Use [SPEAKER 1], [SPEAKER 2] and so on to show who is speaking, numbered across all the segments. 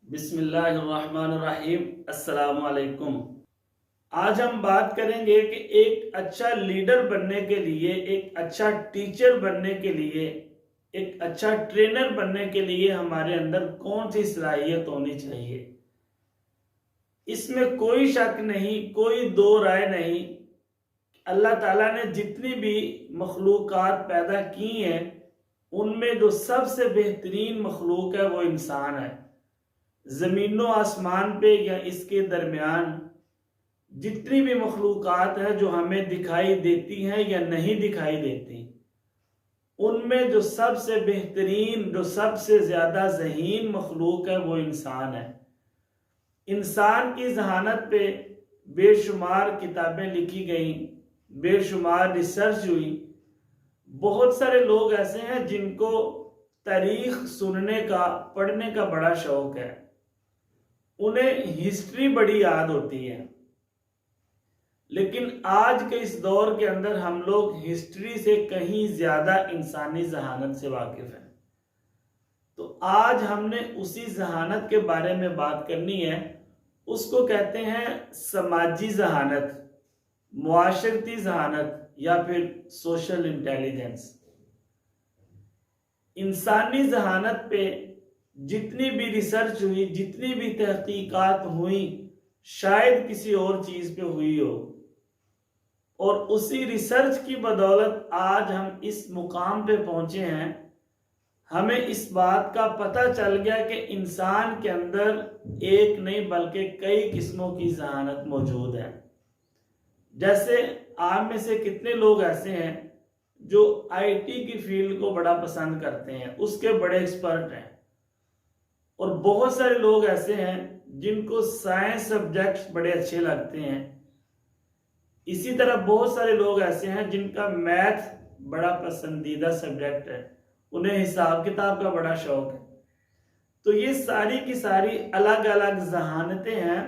[SPEAKER 1] बिस्मिल्लाहिर्रहमानिर्रहीम। अस्सलाम वालेकुम। आज हम बात करेंगे कि एक अच्छा लीडर बनने के लिए, एक अच्छा टीचर बनने के लिए, एक अच्छा ट्रेनर बनने के लिए हमारे अंदर कौन सी सलाहियत होनी चाहिए। इसमें कोई शक नहीं, कोई दो राय नहीं। अल्लाह ताला ने जितनी भी मखलूक़ात पैदा की हैं उनमें जो सबसे बेहतरीन मखलूक है वो इंसान है। ज़मीनो आसमान पे या इसके दरमियान जितनी भी मखलूक़ात है जो हमें दिखाई देती हैं या नहीं दिखाई देती, उनमें जो सबसे बेहतरीन, जो सबसे ज़्यादा ज़हीन मखलूक है वो इंसान है। इंसान की जहानत पे बेशुमार किताबें लिखी गई, बेशुमार रिसर्च हुई। बहुत सारे लोग ऐसे हैं जिनको तारीख सुनने का, पढ़ने का बड़ा शौक है, उन्हें हिस्ट्री बड़ी याद होती है। लेकिन आज के इस दौर के अंदर हम लोग हिस्ट्री से कहीं ज्यादा इंसानी जहानत से वाकिफ हैं। तो आज हमने उसी जहानत के बारे में बात करनी है। उसको कहते हैं समाजी जहानत, मुआशरती जहानत या फिर सोशल इंटेलिजेंस। इंसानी जहानत पे जितनी भी रिसर्च हुई, जितनी भी तहकीकात हुई, शायद किसी और चीज पे हुई हो, और उसी रिसर्च की बदौलत आज हम इस मुकाम पे पहुंचे हैं। हमें इस बात का पता चल गया कि इंसान के अंदर एक नहीं बल्कि कई किस्मों की जहानत मौजूद है। जैसे आप में से कितने लोग ऐसे हैं जो आईटी की फील्ड को बड़ा पसंद करते हैं, उसके बड़े एक्सपर्ट हैं, और बहुत सारे लोग ऐसे हैं जिनको साइंस सब्जेक्ट्स बड़े अच्छे लगते हैं। इसी तरह बहुत सारे लोग ऐसे हैं जिनका मैथ बड़ा पसंदीदा सब्जेक्ट है, उन्हें हिसाब किताब का बड़ा शौक है। तो ये सारी की सारी अलग अलग जहानतें हैं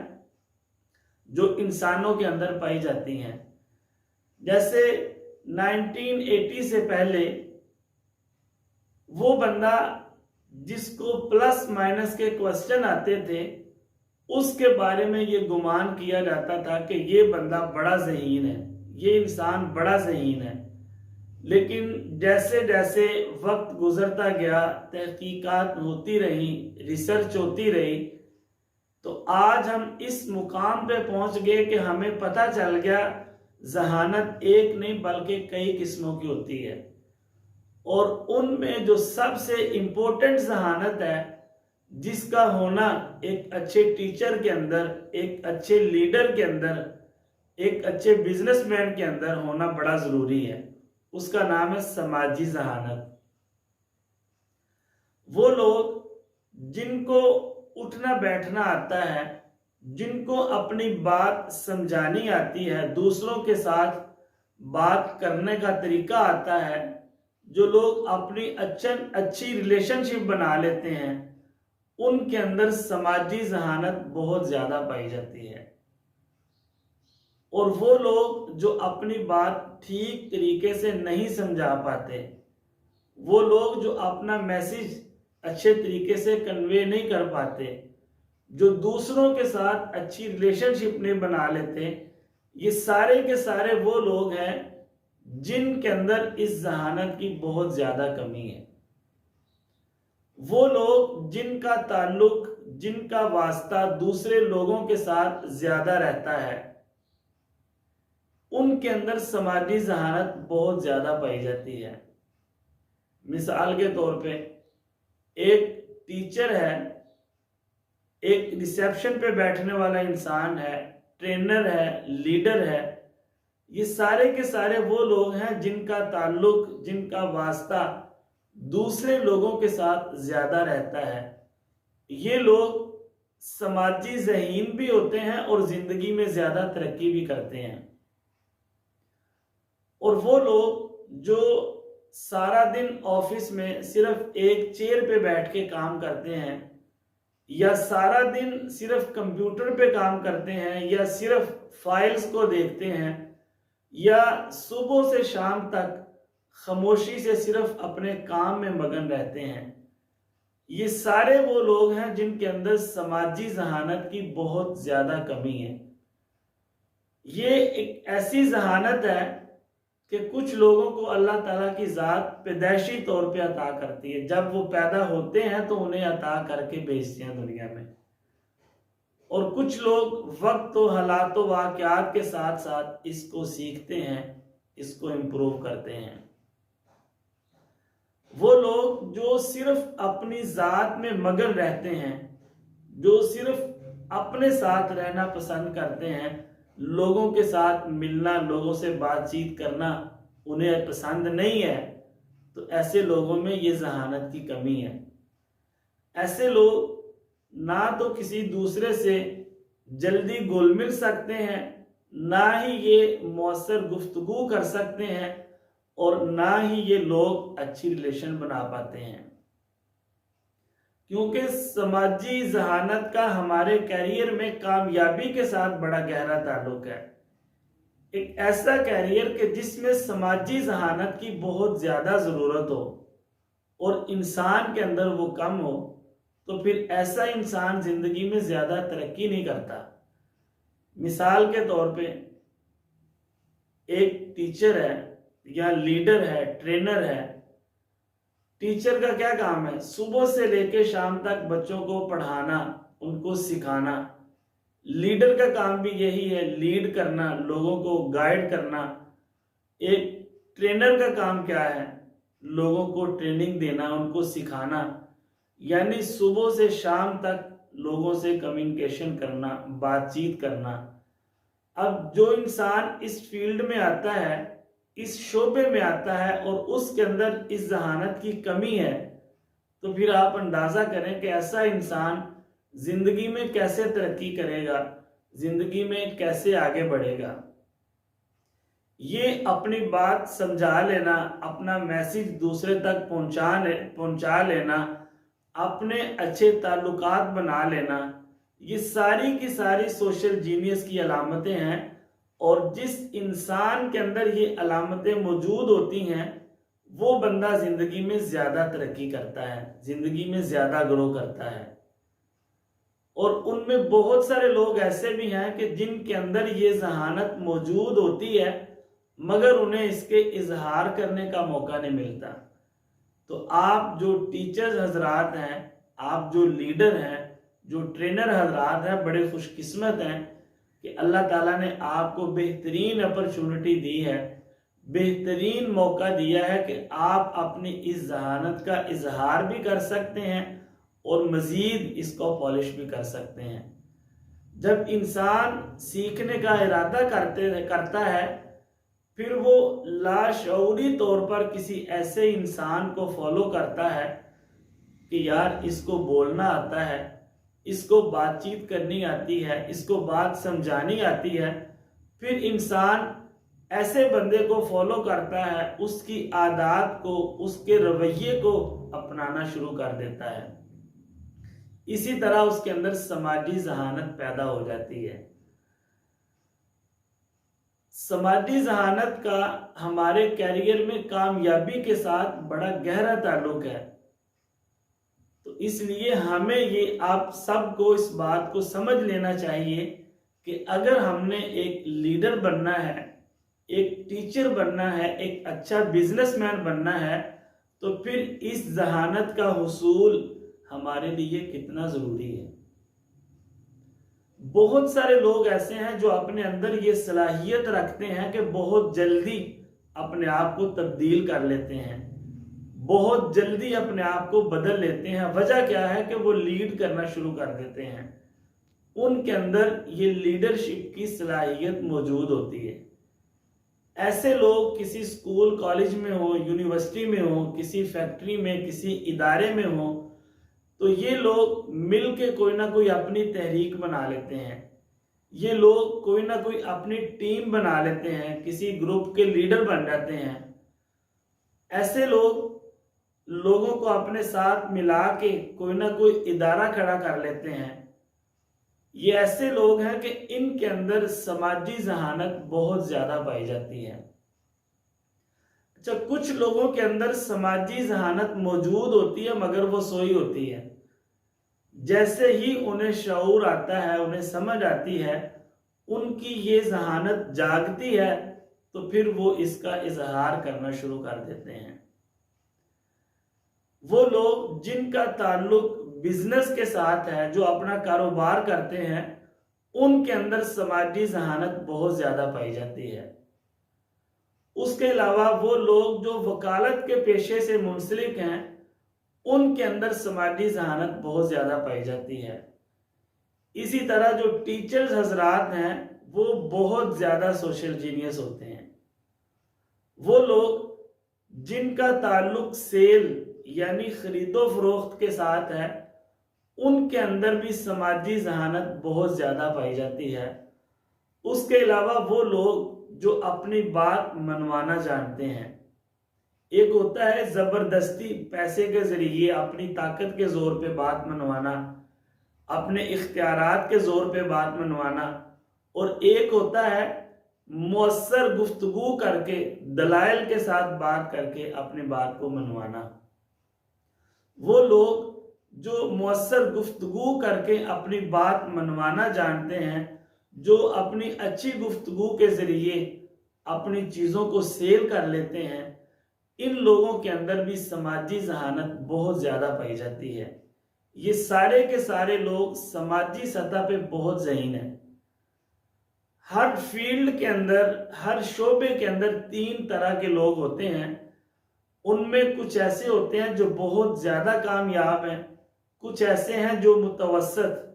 [SPEAKER 1] जो इंसानों के अंदर पाई जाती हैं। जैसे 1980 से पहले वो बंदा जिसको प्लस माइनस के क्वेश्चन आते थे, उसके बारे में ये गुमान किया जाता था कि ये बंदा बड़ा ज़हीन है, ये इंसान बड़ा ज़हीन है। लेकिन जैसे जैसे वक्त गुजरता गया, तहकीकात होती रही, रिसर्च होती रही, तो आज हम इस मुकाम पे पहुंच गए कि हमें पता चल गया जहानत एक नहीं बल्कि कई किस्मों की होती है। और उनमें जो सबसे इंपॉर्टेंट जहानत है, जिसका होना एक अच्छे टीचर के अंदर, एक अच्छे लीडर के अंदर, एक अच्छे बिजनेसमैन के अंदर होना बड़ा जरूरी है, उसका नाम है समाजी जहानत। वो लोग जिनको उठना बैठना आता है, जिनको अपनी बात समझानी आती है, दूसरों के साथ बात करने का तरीका आता है, जो लोग अपनी अच्छी रिलेशनशिप बना लेते हैं, उनके अंदर समाजी जहानत बहुत ज्यादा पाई जाती है। और वो लोग जो अपनी बात ठीक तरीके से नहीं समझा पाते, वो लोग जो अपना मैसेज अच्छे तरीके से कन्वे नहीं कर पाते, जो दूसरों के साथ अच्छी रिलेशनशिप नहीं बना लेते, ये सारे के सारे वो लोग हैं जिनके अंदर इस जहानत की बहुत ज्यादा कमी है। वो लोग जिनका ताल्लुक, जिनका वास्ता दूसरे लोगों के साथ ज्यादा रहता है, उनके अंदर समाजी जहानत बहुत ज्यादा पाई जाती है। मिसाल के तौर पे एक टीचर है, एक रिसेप्शन पे बैठने वाला इंसान है, ट्रेनर है, लीडर है, ये सारे के सारे वो लोग हैं जिनका ताल्लुक, जिनका वास्ता दूसरे लोगों के साथ ज्यादा रहता है। ये लोग समाजी ज़हीन भी होते हैं और जिंदगी में ज्यादा तरक्की भी करते हैं। और वो लोग जो सारा दिन ऑफिस में सिर्फ एक चेयर पे बैठ के काम करते हैं, या सारा दिन सिर्फ कंप्यूटर पे काम करते हैं, या सिर्फ फाइल्स को देखते हैं, या सुबह से शाम तक खामोशी से सिर्फ अपने काम में मगन रहते हैं, ये सारे वो लोग हैं जिनके अंदर समाजी जहानत की बहुत ज्यादा कमी है। ये एक ऐसी जहानत है कि कुछ लोगों को अल्लाह ताला की ज़ात पैदाइशी तौर पे अता करती है। जब वो पैदा होते हैं तो उन्हें अता करके भेजते हैं दुनिया में, और कुछ लोग वक्त और हालात व वाक़यात के साथ साथ इसको सीखते हैं, इसको इम्प्रूव करते हैं। वो लोग जो सिर्फ अपनी ज़ात में मगन रहते हैं, जो सिर्फ अपने साथ रहना पसंद करते हैं, लोगों के साथ मिलना, लोगों से बातचीत करना उन्हें पसंद नहीं है, तो ऐसे लोगों में ये जहानत की कमी है। ऐसे लोग ना तो किसी दूसरे से जल्दी घुल मिल सकते हैं, ना ही ये मौसर गुफ्तगू कर सकते हैं, और ना ही ये लोग अच्छी रिलेशन बना पाते हैं। क्योंकि समाजी जहानत का हमारे कैरियर में कामयाबी के साथ बड़ा गहरा ताल्लुक है। एक ऐसा कैरियर के जिसमें समाजी जहानत की बहुत ज्यादा जरूरत हो और इंसान के अंदर वो कम हो, तो फिर ऐसा इंसान जिंदगी में ज्यादा तरक्की नहीं करता। मिसाल के तौर पे एक टीचर है या लीडर है, ट्रेनर है। टीचर का क्या काम है? सुबह से लेकर शाम तक बच्चों को पढ़ाना, उनको सिखाना। लीडर का काम भी यही है, लीड करना, लोगों को गाइड करना। एक ट्रेनर का काम क्या है? लोगों को ट्रेनिंग देना, उनको सिखाना। यानी सुबह से शाम तक लोगों से कम्युनिकेशन करना, बातचीत करना। अब जो इंसान इस फील्ड में आता है, इस शोबे में आता है, और उसके अंदर इस जहानत की कमी है, तो फिर आप अंदाजा करें कि ऐसा इंसान जिंदगी में कैसे तरक्की करेगा, जिंदगी में कैसे आगे बढ़ेगा। ये अपनी बात समझा लेना, अपना मैसेज दूसरे तक पहुंचा लेना, अपने अच्छे ताल्लुकात बना लेना, ये सारी की सारी सोशल जीनियस की अलामतें हैं। और जिस इंसान के अंदर ये अलामतें मौजूद होती हैं, वो बंदा जिंदगी में ज्यादा तरक्की करता है, जिंदगी में ज्यादा ग्रो करता है। और उनमें बहुत सारे लोग ऐसे भी हैं कि जिनके अंदर ये जहानत मौजूद होती है, मगर उन्हें इसके इजहार करने का मौका नहीं मिलता। तो आप जो टीचर्स हजरात हैं, आप जो लीडर हैं, जो ट्रेनर हजरात हैं, बड़े खुशकिस्मत हैं कि अल्लाह ताला ने आपको बेहतरीन अपॉर्चुनिटी दी है, बेहतरीन मौका दिया है कि आप अपनी इस जहानत का इजहार भी कर सकते हैं और मजीद इसको पॉलिश भी कर सकते हैं। जब इंसान सीखने का इरादा करता है, फिर वो लाशऊरी तौर पर किसी ऐसे इंसान को फॉलो करता है कि यार इसको बोलना आता है, इसको बातचीत करनी आती है, इसको बात समझानी आती है। फिर इंसान ऐसे बंदे को फॉलो करता है, उसकी आदत को, उसके रवैये को अपनाना शुरू कर देता है। इसी तरह उसके अंदर समाजी जहानत पैदा हो जाती है। समाजी जहानत का हमारे कैरियर में कामयाबी के साथ बड़ा गहरा ताल्लुक है। तो इसलिए हमें ये आप सबको इस बात को समझ लेना चाहिए कि अगर हमने एक लीडर बनना है, एक टीचर बनना है, एक अच्छा बिजनेसमैन बनना है, तो फिर इस जहानत का हुसूल हमारे लिए कितना जरूरी है। बहुत सारे लोग ऐसे हैं जो अपने अंदर ये सलाहियत रखते हैं कि बहुत जल्दी अपने आप को तब्दील कर लेते हैं, बहुत जल्दी अपने आप को बदल लेते हैं। वजह क्या है कि वो लीड करना शुरू कर देते हैं, उनके अंदर ये लीडरशिप की सलाहियत मौजूद होती है। ऐसे लोग किसी स्कूल कॉलेज में हो, यूनिवर्सिटी में हो, किसी फैक्ट्री में, किसी इदारे में हो, तो ये लोग मिल के कोई ना कोई अपनी तहरीक बना लेते हैं। ये लोग कोई ना कोई अपनी टीम बना लेते हैं, किसी ग्रुप के लीडर बन जाते हैं। ऐसे लोग लोगों को अपने साथ मिला के कोई ना कोई इदारा खड़ा कर लेते हैं। ये ऐसे लोग हैं कि इनके अंदर समाजी जहानत बहुत ज्यादा पाई जाती है। अच्छा, कुछ लोगों के अंदर समाजी जहानत मौजूद होती है मगर वो सोई होती है। जैसे ही उन्हें शऊर आता है, उन्हें समझ आती है, उनकी ये जहानत जागती है, तो फिर वो इसका इजहार करना शुरू कर देते हैं। वो लोग जिनका ताल्लुक बिजनेस के साथ है, जो अपना कारोबार करते हैं, उनके अंदर समाजी जहानत बहुत ज्यादा पाई जाती है। उसके अलावा वो लोग जो वकालत के पेशे से मुंसलिक हैं, उनके अंदर समाजी जहानत बहुत ज्यादा पाई जाती है। इसी तरह जो टीचर्स हजरात हैं, वो बहुत ज्यादा सोशल जीनियस होते हैं। वो लोग जिनका ताल्लुक सेल यानी खरीदो फरोख्त के साथ है, उनके अंदर भी समाजी जहानत बहुत ज्यादा पाई जाती है। उसके अलावा वो लोग जो अपनी बात मनवाना जानते हैं। एक होता है जबरदस्ती पैसे के जरिए अपनी ताकत के जोर पे बात मनवाना, अपने इख्तियारात के जोर पे बात मनवाना, और एक होता है मुअस्सर गुफ्तगू करके दलाइल के साथ बात करके अपनी बात को मनवाना। वो लोग जो मुअस्सर गुफ्तगू करके अपनी बात मनवाना जानते हैं, जो अपनी अच्छी गुफ्तगू के जरिए अपनी चीज़ों को सेल कर लेते हैं, इन लोगों के अंदर भी समाजी जहानत बहुत ज़्यादा पाई जाती है। ये सारे के सारे लोग समाजी सतह पे बहुत ज़हीन हैं। हर फील्ड के अंदर, हर शोबे के अंदर 3 तरह के लोग होते हैं। उनमें कुछ ऐसे होते हैं जो बहुत ज़्यादा कामयाब हैं, कुछ ऐसे हैं जो मुतवसत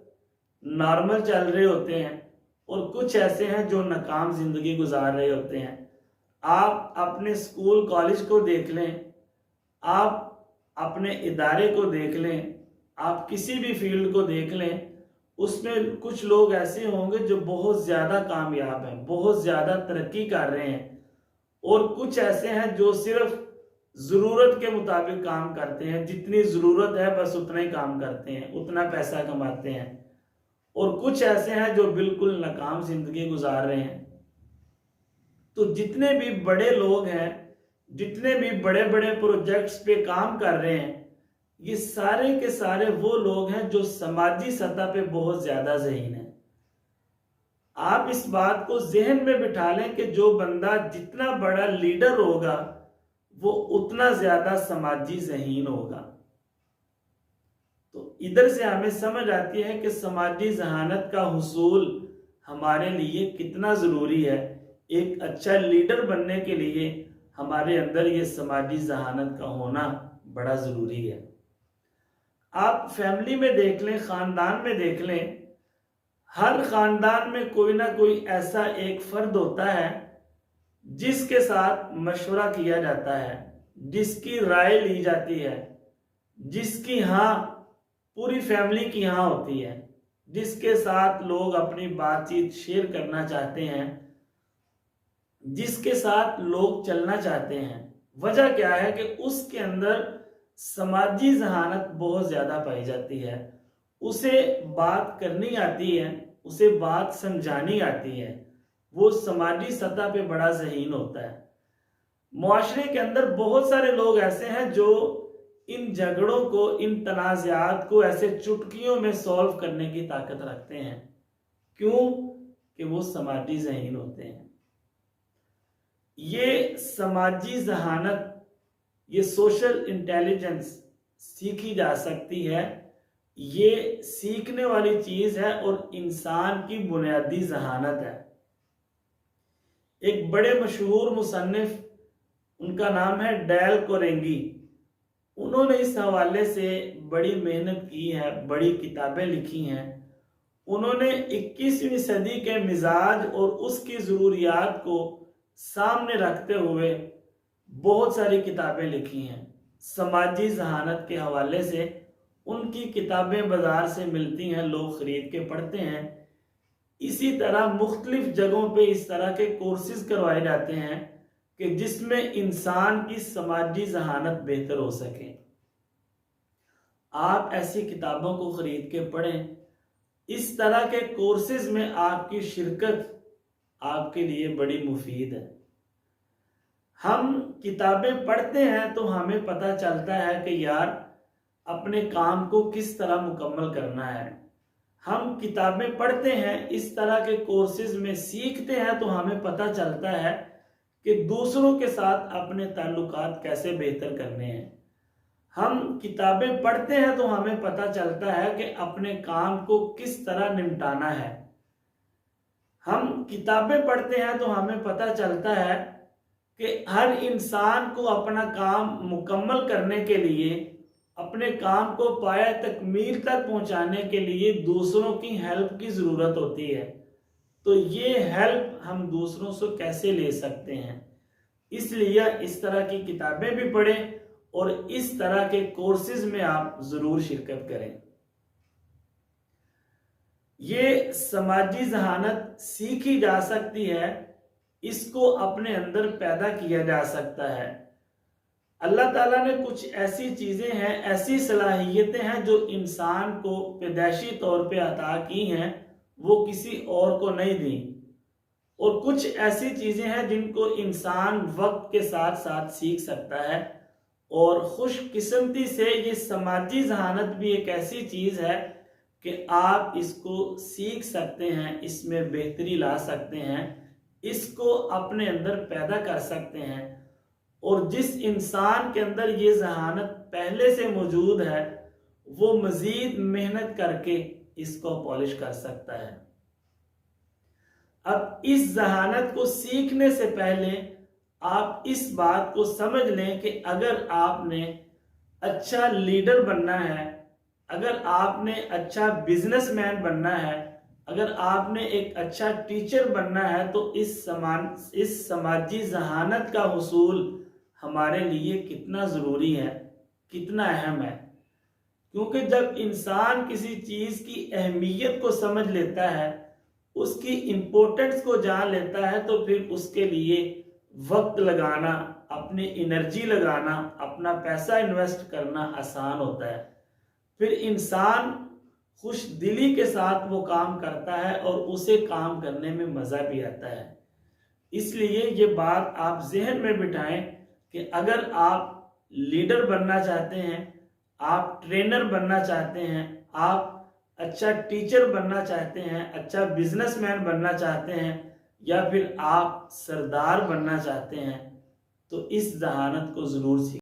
[SPEAKER 1] नॉर्मल चल रहे होते हैं, और कुछ ऐसे हैं जो नाकाम जिंदगी गुजार रहे होते हैं। आप अपने स्कूल कॉलेज को देख लें, आप अपने इदारे को देख लें, आप किसी भी फील्ड को देख लें, उसमें कुछ लोग ऐसे होंगे जो बहुत ज़्यादा कामयाब हैं, बहुत ज़्यादा तरक्की कर रहे हैं, और कुछ ऐसे हैं जो सिर्फ ज़रूरत के मुताबिक काम करते हैं, जितनी ज़रूरत है बस उतना ही काम करते हैं, उतना पैसा कमाते हैं, और कुछ ऐसे हैं जो बिल्कुल नाकाम जिंदगी गुजार रहे हैं। तो जितने भी बड़े लोग हैं, जितने भी बड़े बड़े प्रोजेक्ट्स पे काम कर रहे हैं, ये सारे के सारे वो लोग हैं जो समाजी सतह पे बहुत ज्यादा ज़हीन हैं। आप इस बात को जहन में बिठा लें कि जो बंदा जितना बड़ा लीडर होगा, वो उतना ज्यादा समाजी ज़हीन होगा। तो इधर से हमें समझ आती है कि समाजी जहानत का हुसूल हमारे लिए कितना ज़रूरी है। एक अच्छा लीडर बनने के लिए हमारे अंदर ये समाजी जहानत का होना बड़ा ज़रूरी है। आप फैमिली में देख लें, ख़ानदान में देख लें, हर ख़ानदान में कोई ना कोई ऐसा एक फ़र्द होता है जिसके साथ मशवरा किया जाता है, जिसकी राय ली जाती है, जिसकी हाँ पूरी फैमिली की हाँ होती है, जिसके साथ लोग अपनी बातचीत शेयर करना चाहते हैं, जिसके साथ लोग चलना चाहते हैं। वजह क्या है कि उसके अंदर समाजी जहानत बहुत ज़्यादा पाई जाती है। उसे बात करनी आती है, उसे बात समझानी आती है, वो समाजी सतह पे बड़ा ज़हीन होता है। मुआशरे के अंदर बहुत सारे लोग ऐसे हैं जो इन झगड़ों को, इन तनाज़ात को ऐसे चुटकियों में सॉल्व करने की ताकत रखते हैं। क्यों? कि वो समाजी ज़हीन होते हैं। ये समाजी जहानत, ये सोशल इंटेलिजेंस सीखी जा सकती है। ये सीखने वाली चीज़ है और इंसान की बुनियादी जहानत है। एक बड़े मशहूर मुसन्निफ, उनका नाम है डेल कोरेंगी, उन्होंने इस हवाले से बड़ी मेहनत की है, बड़ी किताबें लिखी हैं। उन्होंने 21वीं सदी के मिजाज और उसकी ज़रूरियात को सामने रखते हुए बहुत सारी किताबें लिखी हैं। समाजी जहानत के हवाले से उनकी किताबें बाज़ार से मिलती हैं, लोग ख़रीद के पढ़ते हैं। इसी तरह मुख्तलिफ जगहों पे इस तरह के कोर्सेज करवाए जाते हैं कि जिसमें इंसान की समाजी जहानत बेहतर हो सके। आप ऐसी किताबों को ख़रीद के पढ़ें। इस तरह के कोर्सेज में आपकी शिरकत आपके लिए बड़ी मुफीद है। हम किताबें पढ़ते हैं तो हमें पता चलता है कि यार अपने काम को किस तरह मुकम्मल करना है। हम किताबें पढ़ते हैं, इस तरह के कोर्सेज में सीखते हैं, तो हमें पता चलता है कि दूसरों के साथ अपने ताल्लुकात कैसे बेहतर करने हैं। हम किताबें पढ़ते हैं तो हमें पता चलता है कि अपने काम को किस तरह निपटाना है। हम किताबें पढ़ते हैं तो हमें पता चलता है कि हर इंसान को अपना काम मुकम्मल करने के लिए, अपने काम को पाया तकमील तक पहुंचाने के लिए दूसरों की हेल्प की ज़रूरत होती है। तो ये हेल्प हम दूसरों से कैसे ले सकते हैं, इसलिए इस तरह की किताबें भी पढ़ें और इस तरह के कोर्सेज में आप ज़रूर शिरकत करें। ये समाजी जहानत सीखी जा सकती है, इसको अपने अंदर पैदा किया जा सकता है। अल्लाह ताला ने कुछ ऐसी चीज़ें हैं, ऐसी सलाहियतें हैं जो इंसान को पैदाइशी तौर पे अता की हैं, वो किसी और को नहीं दी। और कुछ ऐसी चीज़ें हैं जिनको इंसान वक्त के साथ साथ सीख सकता है। और खुशकिस्मती से ये समाजी जहानत भी एक ऐसी चीज़ है कि आप इसको सीख सकते हैं, इसमें बेहतरी ला सकते हैं, इसको अपने अंदर पैदा कर सकते हैं। और जिस इंसान के अंदर ये जहानत पहले से मौजूद है, वो मज़ीद मेहनत करके इसको पॉलिश कर सकता है। अब इस जहानत को सीखने से पहले आप इस बात को समझ लें कि अगर आपने अच्छा लीडर बनना है, अगर आपने अच्छा बिजनेसमैन बनना है, अगर आपने एक अच्छा टीचर बनना है, तो इस समाजी जहानत का हुसूल हमारे लिए कितना ज़रूरी है, कितना अहम है। क्योंकि जब इंसान किसी चीज़ की अहमियत को समझ लेता है, उसकी इम्पोर्टेंस को जान लेता है, तो फिर उसके लिए वक्त लगाना, अपनी एनर्जी लगाना, अपना पैसा इन्वेस्ट करना आसान होता है। फिर इंसान खुश दिली के साथ वो काम करता है और उसे काम करने में मज़ा भी आता है। इसलिए ये बात आप जहन में बिठाएं कि अगर आप लीडर बनना चाहते हैं, आप ट्रेनर बनना चाहते हैं, आप अच्छा टीचर बनना चाहते हैं, अच्छा बिजनेसमैन बनना चाहते हैं, या फिर आप सरदार बनना चाहते हैं, तो इस जहानत को ज़रूर सीखें।